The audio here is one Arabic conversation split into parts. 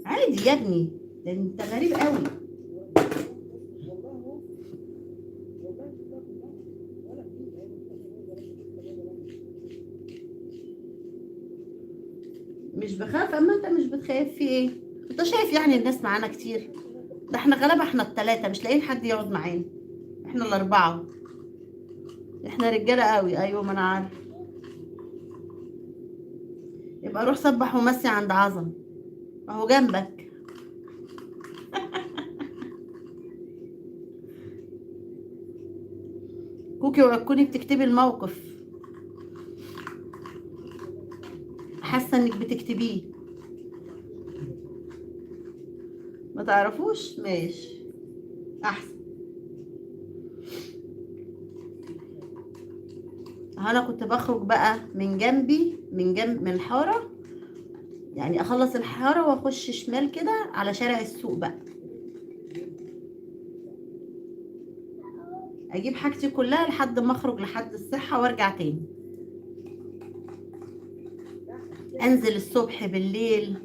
عادي يا ابني، ده انت غريب قوي. مش بخاف، اما انت مش بتخاف في ايه؟ انت شايف يعني الناس معانا كتير؟ ده احنا غلابه، احنا التلاتة مش لاقيين حد يقعد معانا. احنا الاربعه. احنا رجاله قوي، ايوه ما انا عارف. يبقى روح سبح ومسي عند عظم، اهو جنبك. كوكي وتكوني بتكتبي الموقف، حاسه انك بتكتبيه. ما تعرفوش؟ ماشي، احسن. انا كنت بخرج بقى من جنبي، من الحاره، يعني اخلص الحاره واخش شمال كده على شارع السوق بقى، اجيب حاجتي كلها لحد ما اخرج لحد الصحه وارجع تاني. انزل الصبح بالليل،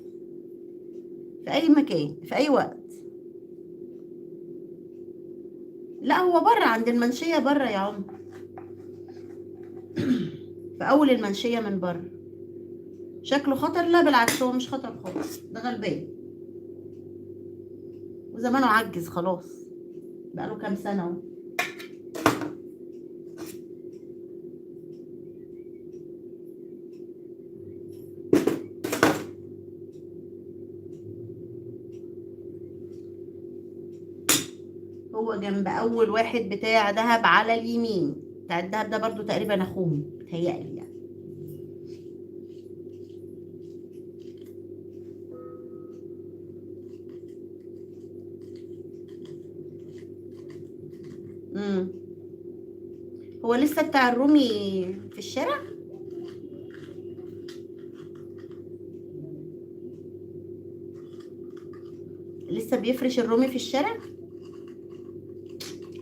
في اي مكان في اي وقت. لا هو بره عند المنشيه، بره يا عم، في اول المنشيه من بره. شكله خطر؟ لا بالعكس، هو مش خطر خالص، ده غلبان وزمانه عجز خلاص، بقاله كام سنه اهو. هو جنب اول واحد بتاع دهب على اليمين. بتاع الدهب ده برضو تقريبا اخوهم، بتهيألي يعني. امم هو لسه بتاع الرومي في الشارع؟ لسه بيفرش الرومي في الشارع؟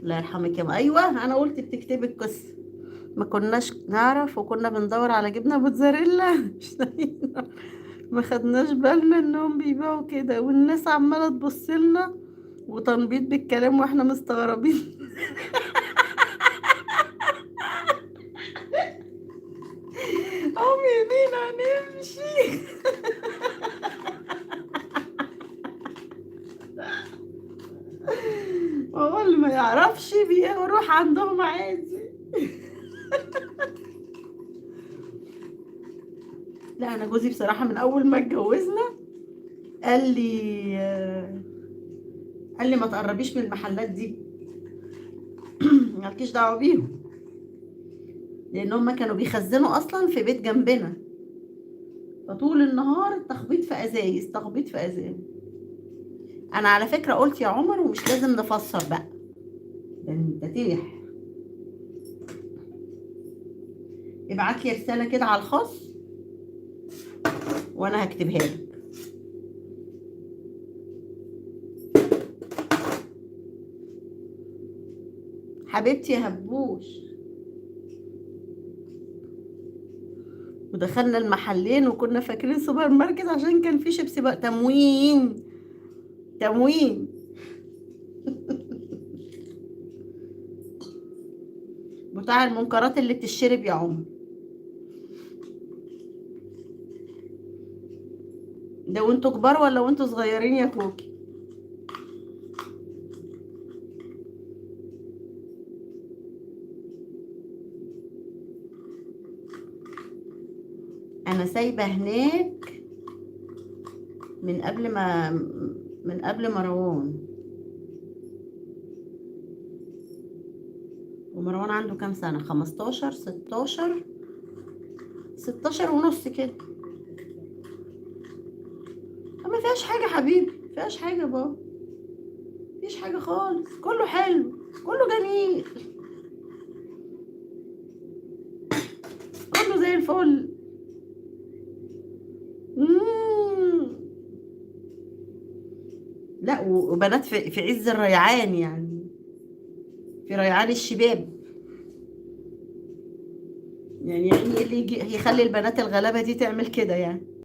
الله يرحمك يا ايوه، انا قلت بتكتبي القصه. ما كناش نعرف، وكنا بندور على جبنه موتزاريلا مش لاقيين. ما خدناش بالنا انهم بيبيعوا كده، والناس عماله تبص لنا وتنبيط بالكلام واحنا مستغربين. امي بينا نمشي. هو اللي ما يعرفش بيروح عندهم عادي. لا انا جوزي بصراحه من اول ما اتجوزنا قال لي قال لي ما تقربيش من المحلات دي، مالكيش دعوه بيهم، لان هم كانوا بيخزنوا اصلا في بيت جنبنا، فطول النهار تخبيط في ازايز، تخبيط في ازايز. انا على فكره قلت يا عمر ومش لازم نفسر بقى، ده انت تنح. ابعت لي رساله كده على الخاص وانا هكتبها لك. حبيبتي يا هبوش. ودخلنا المحلين وكنا فاكرين سوبر ماركت عشان كان في شيبسي بقى، تموين تموين. بتاع المنكرات اللي بتشرب يا عم. ده وانتوا كبار ولا وانتوا صغيرين يا كوكي؟ انا سايبه هناك من قبل ما من قبل مروان. ومروان عنده كام سنه؟ 15 16 16 ونص كده. ما فيهاش حاجه حبيبي، ما فيهاش حاجه بابا، مفيش حاجه خالص، كله حلو، كله جميل، كله زي الفل. مم. لا وبنات في عز الريعان يعني، في ريعان الشباب. يعني ايه اللي يجي يخلي البنات الغلابه دي تعمل كده يعني؟